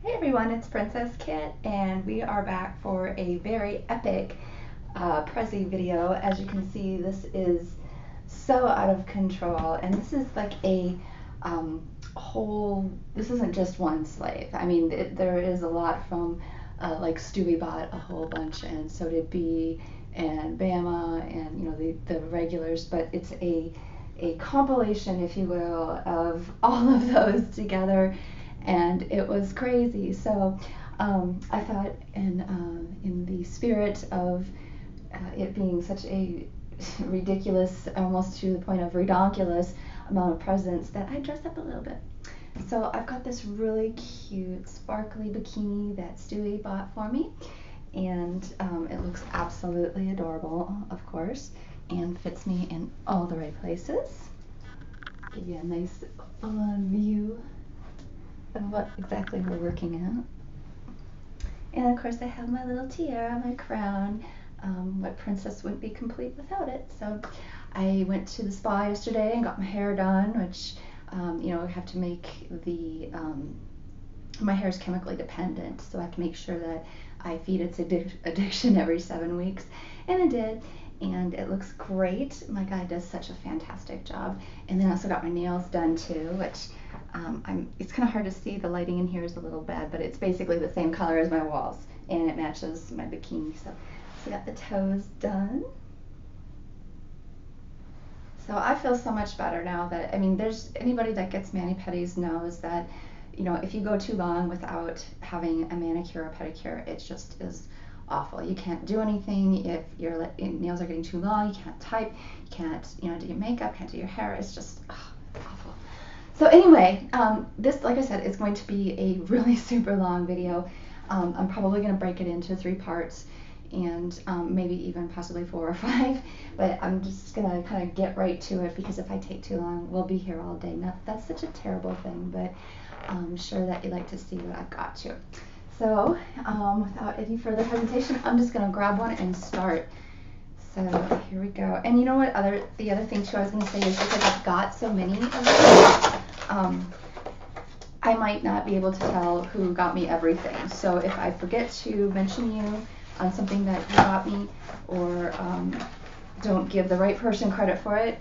Hey everyone, it's Princess Kit, and we are back for a very epic Prezi video. As you can see, this is so out of control, and this is like a this isn't just one slave. I mean, there is a lot from, like Stewie bought a whole bunch, and so did B and Bama, and the regulars, but it's a compilation, if you will, of all of those together, and it was crazy. So I thought, in the spirit of it being such a ridiculous, almost to the point of redonkulous amount of presents, that I dressed up a little bit. So I've got this really cute sparkly bikini that Stewie bought for me, and it looks absolutely adorable, of course, and fits me in all the right places. Give you a nice full-on view of what exactly we're working at. And of course I have my little tiara, my crown. My princess wouldn't be complete without it. So I went to the spa yesterday and got my hair done, which I have to make my hair is chemically dependent, so I have to make sure that I feed its addiction every 7 weeks, and I did, and it looks great. My guy does such a fantastic job. And then I also got my nails done too, which it's kind of hard to see. The lighting in here is a little bad, but it's basically the same color as my walls, and it matches my bikini. So I got the toes done. So I feel so much better now. That, I mean, there's anybody that gets mani-pedis knows that, if you go too long without having a manicure or pedicure, it just is awful. You can't do anything if your nails are getting too long. You can't type. You can't, do your makeup. Can't do your hair. It's just awful. So anyway, this, like I said, is going to be a really super long video. I'm probably going to break it into 3 parts, and maybe even possibly 4 or 5, but I'm just gonna kind of get right to it, because if I take too long, we'll be here all day. Now, that's such a terrible thing, but I'm sure that you'd like to see what I've got to. So without any further hesitation, I'm just gonna grab one and start. So here we go. And you know what, the other thing too I was gonna say is, because I've got so many of these, I might not be able to tell who got me everything. So if I forget to mention you on something that you got me, or don't give the right person credit for it,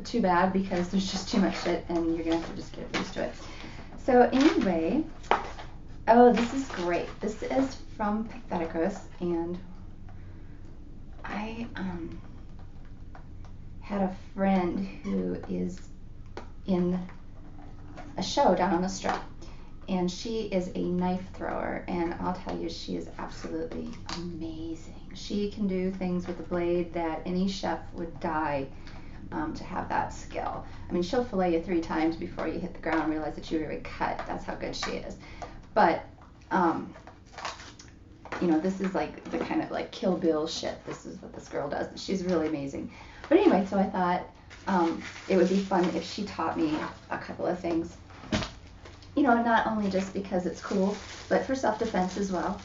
too bad, because there's just too much shit and you're gonna have to just get used to it. So anyway, oh, this is great. This is from Patheticus, and I had a friend who is in a show down on the Strip, and she is a knife thrower, and I'll tell you, she is absolutely amazing. She can do things with a blade that any chef would die to have that skill. I mean, she'll fillet you 3 times before you hit the ground and realize that you already cut. That's how good she is. But this is like the kind of like Kill Bill shit. This is what this girl does. She's really amazing. But anyway, so I thought it would be fun if she taught me a couple of things. Not only just because it's cool, but for self-defense as well.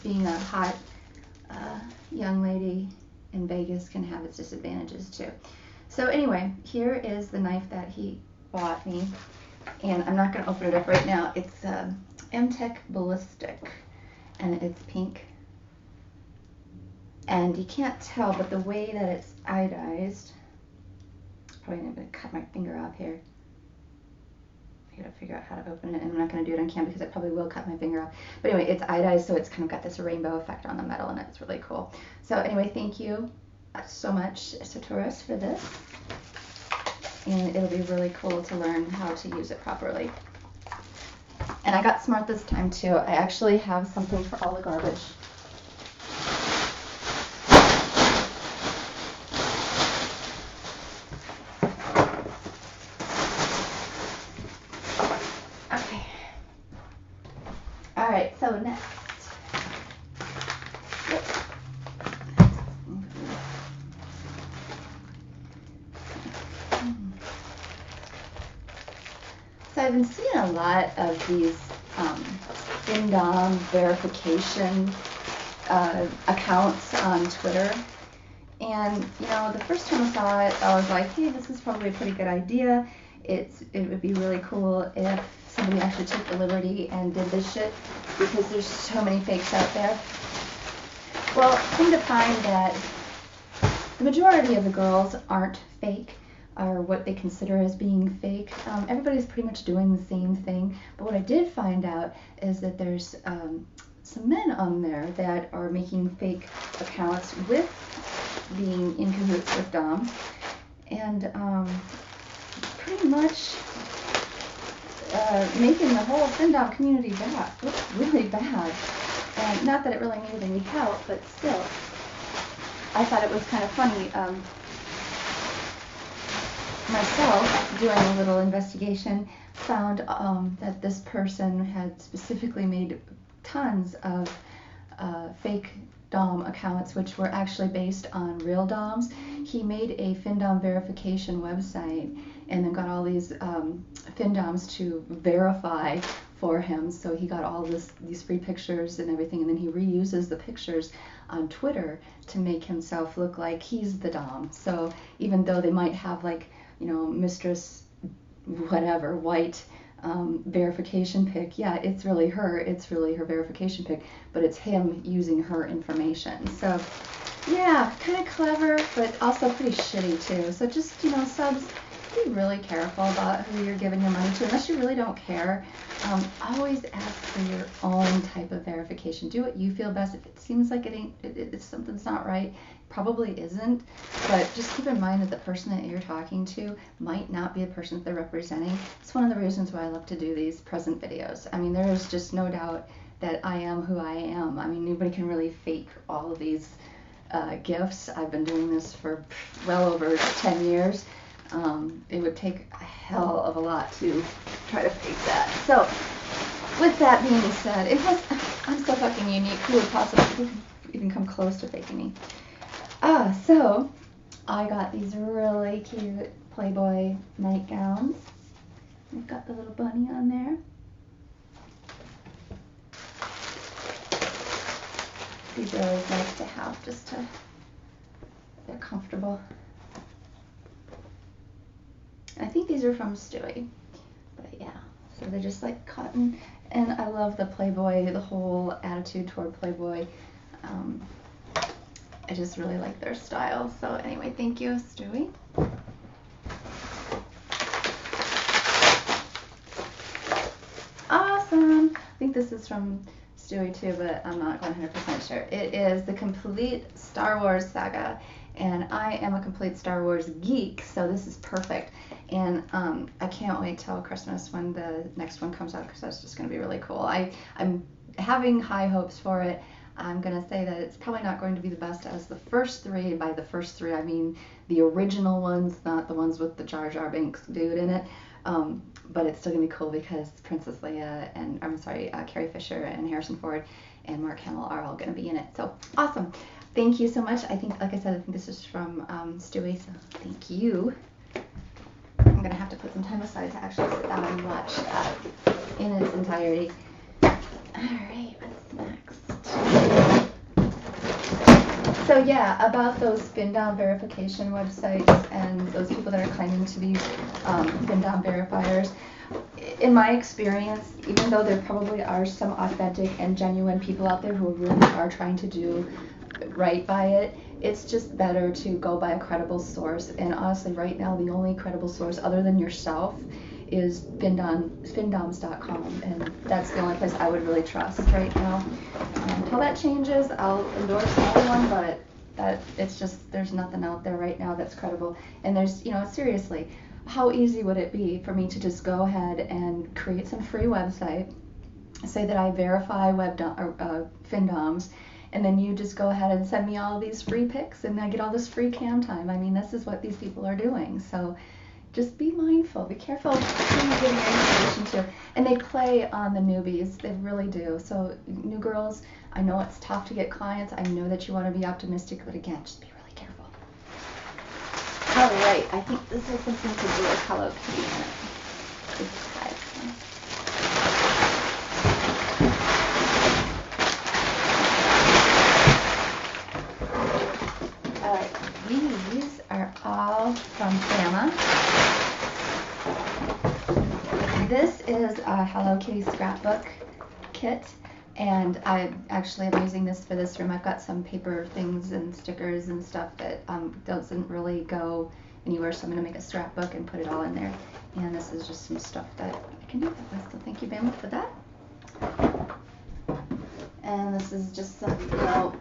Being a hot young lady in Vegas can have its disadvantages too. So anyway, here is the knife that he bought me, and I'm not going to open it up right now. It's M-Tech Ballistic, and it's pink. And you can't tell, but the way that it's iodized, probably not going to cut my finger off here. I gotta figure out how to open it, and I'm not gonna do it on camera because I probably will cut my finger off. But anyway, it's iodized, so it's kind of got this rainbow effect on the metal, and it's really cool. So anyway, thank you so much, Sartoris, for this. And it'll be really cool to learn how to use it properly. And I got smart this time too. I actually have something for all the garbage. Okay. All right, so next. So I've been seeing a lot of these Indom verification accounts on Twitter. And, the first time I saw it, I was like, hey, this is probably a pretty good idea. it would be really cool if somebody actually took the liberty and did this shit, because there's so many fakes out there. Well, come to find that the majority of the girls aren't fake, or what they consider as being fake. Everybody's pretty much doing the same thing. But what I did find out is that there's some men on there that are making fake accounts with being in cahoots with Dom, and pretty much making the whole FinDom community bad, really bad. And not that it really needed any help, but still, I thought it was kind of funny. Myself, doing a little investigation, found that this person had specifically made tons of fake Dom accounts, which were actually based on real Doms. He made a FinDom verification website and then got all these FinDoms to verify for him. So he got all these free pictures and everything, and then he reuses the pictures on Twitter to make himself look like he's the Dom. So even though they might have, like, you know, Mistress whatever, White verification pic, yeah, it's really her verification pic, but it's him using her information. So yeah, kind of clever, but also pretty shitty too. So just, you know, subs, be really careful about who you're giving your money to, unless you really don't care. Always ask for your own type of verification. Do what you feel best. If it seems like it's something's not right, probably isn't. But just keep in mind that the person that you're talking to might not be the person that they're representing. It's one of the reasons why I love to do these present videos. I mean, there is just no doubt that I am who I am. I mean, nobody can really fake all of these gifts. I've been doing this for well over 10 years. It would take a hell of a lot to try to fake that. So, with that being said, I'm so fucking unique. Who would possibly even come close to faking me? So I got these really cute Playboy nightgowns. They've got the little bunny on there. These are always nice to have, they're comfortable. I think these are from Stewie, but yeah, so they're just like cotton, and I love the Playboy, the whole attitude toward Playboy. I just really like their style. So anyway, thank you, Stewie. Awesome. I think this is from Stewie too, but I'm not 100% sure. It is the complete Star Wars saga, and I am a complete Star Wars geek, so this is perfect. And I can't wait till Christmas when the next one comes out, because that's just going to be really cool. I'm having high hopes for it. I'm going to say that it's probably not going to be the best as the first three. By the first three, I mean the original ones, not the ones with the Jar Jar Binks dude in it. But it's still going to be cool because Princess Leia and, Carrie Fisher and Harrison Ford and Mark Hamill are all going to be in it. So awesome. Thank you so much. I think, like I said, I think this is from Stewie, so thank you. I'm going to have to put some time aside to actually sit down and watch that in its entirety. Alright, what's next? So yeah, about those FinDom verification websites and those people that are claiming to be FinDom verifiers, in my experience, even though there probably are some authentic and genuine people out there who really are trying to do right by it, it's just better to go by a credible source. And honestly, right now, the only credible source other than yourself is findoms.com, and that's the only place I would really trust right now. Until that changes, I'll endorse another one, but it's just, there's nothing out there right now that's credible. And there's, seriously, how easy would it be for me to just go ahead and create some free website, say that I verify FinDoms, and then you just go ahead and send me all these free pics, and I get all this free cam time. I mean, this is what these people are doing. So just be mindful, be careful who you're giving your information to. And they play on the newbies, they really do. So new girls, I know it's tough to get clients. I know that you want to be optimistic, but again, just be really careful. All right, I think this has something to do with Hello Kitty in it. All right, these are all from Fama. is a Hello Kitty scrapbook kit, and I actually am using this for this room. I've got some paper things and stickers and stuff that doesn't really go anywhere, so I'm going to make a scrapbook and put it all in there. And this is just some stuff that I can do that with, so thank you, Bama, for that. And this is just some,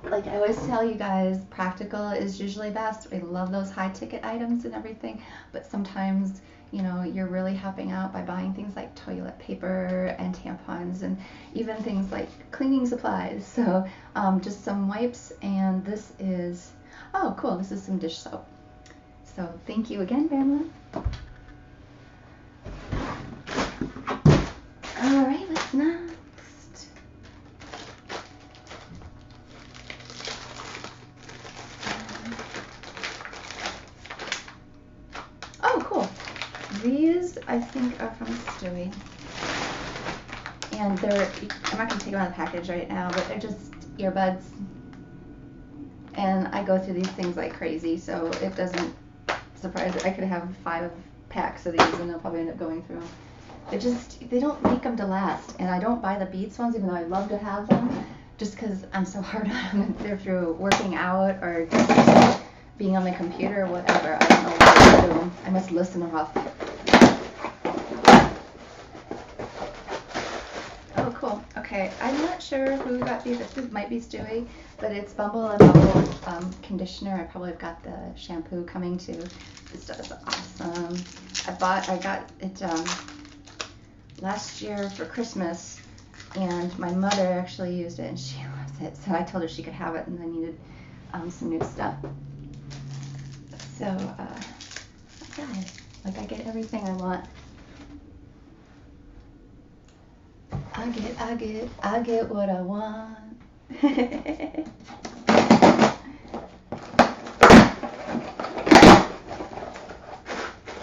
like I always tell you guys, practical is usually best. We love those high ticket items and everything, but sometimes, you're really helping out by buying things like toilet paper and tampons and even things like cleaning supplies. So just some wipes, and this is, oh cool, this is some dish soap. So thank you again, Bama. All right, what's next? Oh, cool. These, I think, are from Stewie. And I'm not going to take them out of the package right now, but they're just earbuds. And I go through these things like crazy, so it doesn't surprise me. I could have 5 packs of these, and they'll probably end up going through them. They don't make them to last. And I don't buy the Beats ones, even though I love to have them, just because I'm so hard on them. They're through working out or just being on the computer or whatever. I don't know what to do. I must listen off. Oh, cool. Okay, I'm not sure who got these. This might be Stewie, but it's Bumble and Bumble conditioner. I probably have got the shampoo coming too. This stuff is awesome. I got it last year for Christmas, and my mother actually used it, and she loves it. So I told her she could have it, and I needed some new stuff. So, I get everything I want. I get what I want.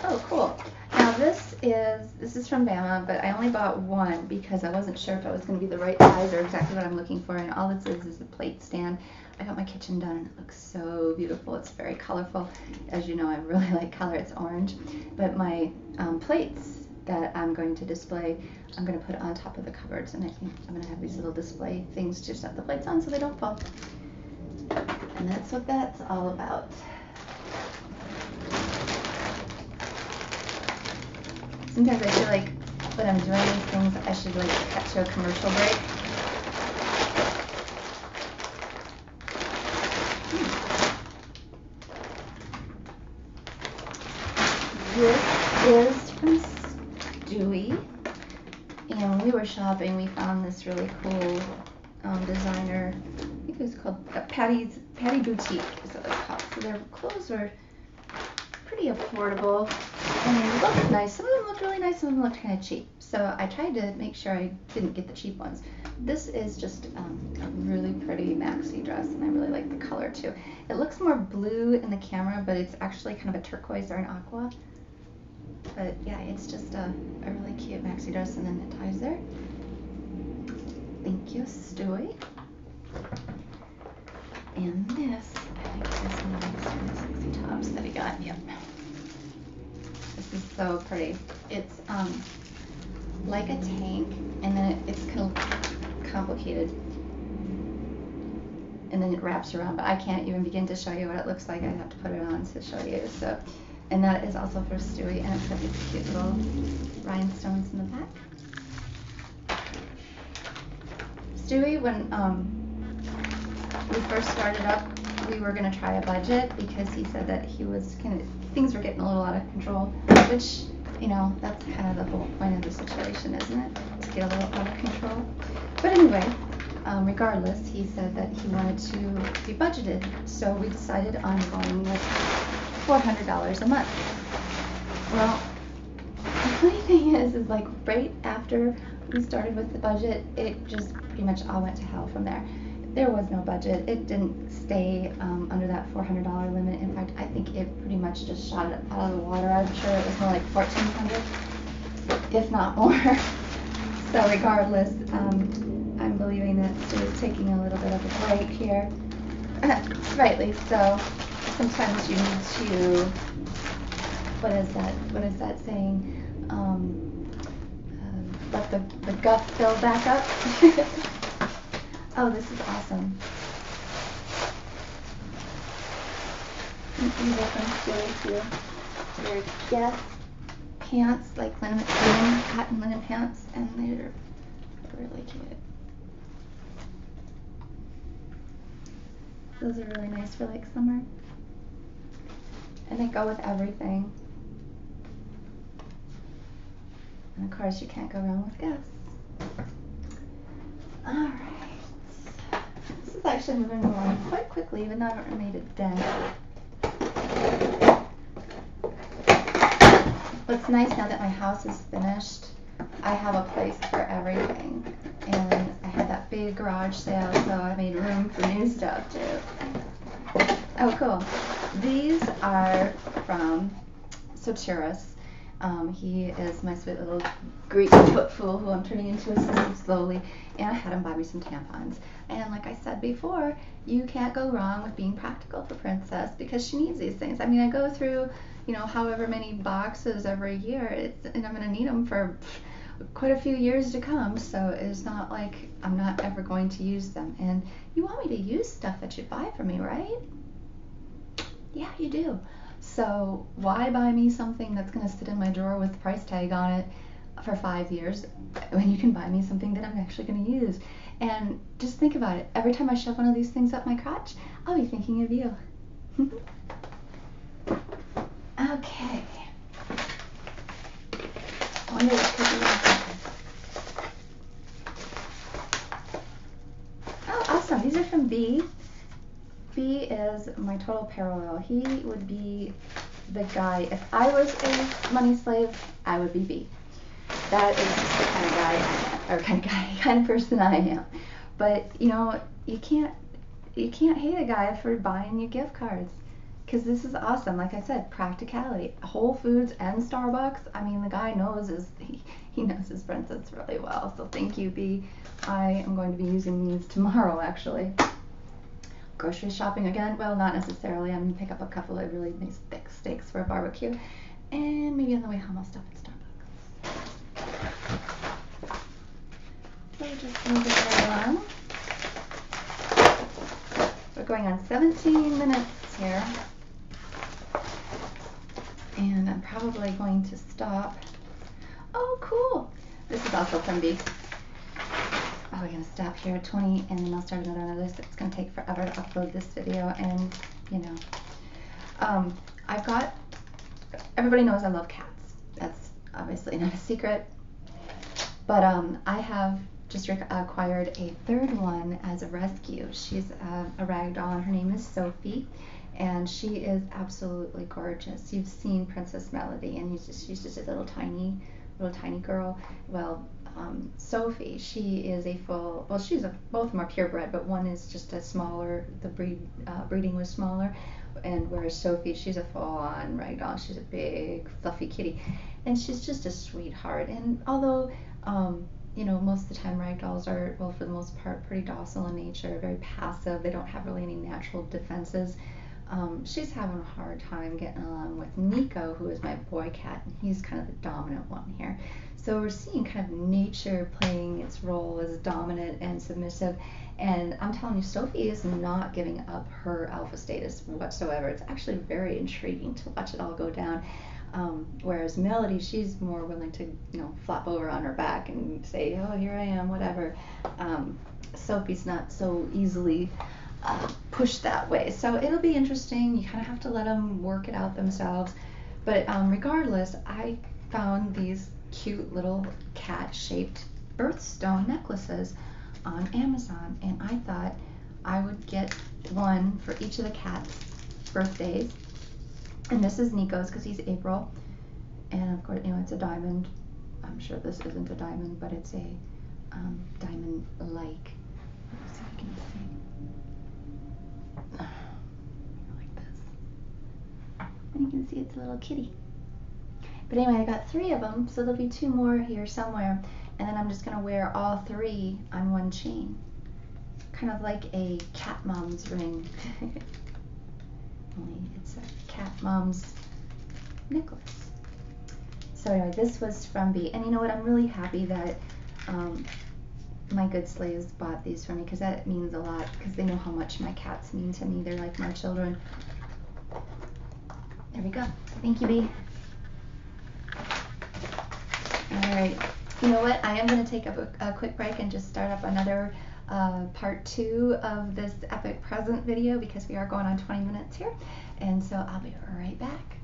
Oh, cool. Now this is from Bama, but I only bought one because I wasn't sure if I was going to be the right size or exactly what I'm looking for, and all this is a plate stand. I got my kitchen done, and it looks so beautiful. It's very colorful. As you know, I really like color. It's orange. But my plates that I'm going to display, I'm going to put on top of the cupboards, and I think I'm going to have these little display things to set the plates on so they don't fall. And that's what that's all about. Sometimes I feel like when I'm doing these things, I should cut to a commercial break. This is from Stewie, and when we were shopping, we found this really cool designer. I think it was called Patty Boutique is what it's called. So their clothes were pretty affordable, and they looked nice. Some of them looked really nice, some of them looked kind of cheap. So I tried to make sure I didn't get the cheap ones. This is just a really pretty maxi dress, and I really like the color too. It looks more blue in the camera, but it's actually kind of a turquoise or an aqua. But yeah, it's just a really cute maxi dress, and then it ties there. Thank you, Stewie. And this, I think this is one of these sexy tops that he got. Yep. This is so pretty. It's like a tank, and then it's kind of complicated. And then it wraps around, but I can't even begin to show you what it looks like. I have to put it on to show you. So. And that is also for Stewie, and it's got these cute little rhinestones in the back. Stewie, when we first started up, we were going to try a budget because he said that things were getting a little out of control, which, that's kind of the whole point of the situation, isn't it? To get a little out of control. But anyway, regardless, he said that he wanted to be budgeted, so we decided on going with $400 a month. Well, the funny thing is like right after we started with the budget, it just pretty much all went to hell from there. There was no budget. It didn't stay under that $400 limit. In fact, I think it pretty much just shot it out of the water. I'm sure it was more like $1,400, if not more. So regardless, I'm believing that Stu is taking a little bit of a break here. Rightly so. Sometimes you need to, what is that saying? let the gut fill back up. Oh, this is awesome. These are from Chloe too. They're Guess pants, like linen, cotton linen pants, and they're really cute. Those are really nice for like summer. And they go with everything. And of course you can't go wrong with Guess. Alright. This is actually moving along quite quickly, even though I haven't made a dent. What's nice now that my house is finished, I have a place for everything. And I had that big garage sale, so I made room for new stuff too. Oh, cool. These are from Sotiris. He is my sweet little Greek footful who I'm turning into a system slowly. And I had him buy me some tampons. And like I said before, you can't go wrong with being practical for Princess because she needs these things. I mean, I go through, however many boxes every year, and I'm going to need them for quite a few years to come. So it's not like I'm not ever going to use them. And you want me to use stuff that you buy for me, right? Yeah, you do. So why buy me something that's going to sit in my drawer with the price tag on it for 5 years when you can buy me something that I'm actually going to use? And just think about it. Every time I shove one of these things up my crotch, I'll be thinking of you. Okay. I wonder what could be. Oh, awesome. These are from B. B is my total parallel. He would be the guy. If I was a money slave, I would be B. That is just the kind of guy I am, kind of person I am. But you can't hate a guy for buying you gift cards, because this is awesome. Like I said, practicality. Whole Foods and Starbucks. I mean, the guy knows he knows his princess really well. So thank you, B. I am going to be using these tomorrow, actually. Grocery shopping again? Well, not necessarily. I'm going to pick up a couple of really nice thick steaks for a barbecue. And maybe on the way home I'll stop at Starbucks. So just move it right along. We're going on 17 minutes here. And I'm probably going to stop. Oh, cool. This is also from B. Oh, we're going to stop here at 20 and then I'll start another. It's going to take forever to upload this video, and I've got, everybody knows I love cats. That's obviously not a secret. But I have just acquired a third one as a rescue. She's a rag doll, and her name is Sophie, and she is absolutely gorgeous. You've seen Princess Melody, and she's just a little tiny girl. Well, Sophie, she is a full, well, both of them are purebred, but one is just a smaller, the breeding was smaller, and whereas Sophie, she's a full-on ragdoll. She's a big, fluffy kitty, and she's just a sweetheart. And although, most of the time ragdolls are, well, for the most part, pretty docile in nature, very passive. They don't have really any natural defenses. She's having a hard time getting along with Nico, who is my boy cat, and he's kind of the dominant one here. So we're seeing kind of nature playing its role as dominant and submissive. And I'm telling you, Sophie is not giving up her alpha status whatsoever. It's actually very intriguing to watch it all go down. Whereas Melody, she's more willing to, flop over on her back and say, oh, here I am, whatever. Sophie's not so easily pushed that way. So it'll be interesting. You kind of have to let them work it out themselves. But regardless, I found these cute little cat-shaped birthstone necklaces on Amazon, and I thought I would get one for each of the cats' birthdays. And this is Nico's because he's April, and of course, it's a diamond. I'm sure this isn't a diamond, but it's a diamond-like. Let's see if I can see. Like this, and you can see it's a little kitty. But anyway, I got 3 of them, so there'll be 2 more here somewhere, and then I'm just going to wear all 3 on one chain. Kind of like a cat mom's ring. Only it's a cat mom's necklace. So anyway, this was from B. And you know what? I'm really happy that my good slaves bought these for me, because that means a lot, because they know how much my cats mean to me. They're like my children. There we go. Thank you, B. All right. You know what? I am going to take a quick break and just start up another part 2 of this epic present video, because we are going on 20 minutes here. And so I'll be right back.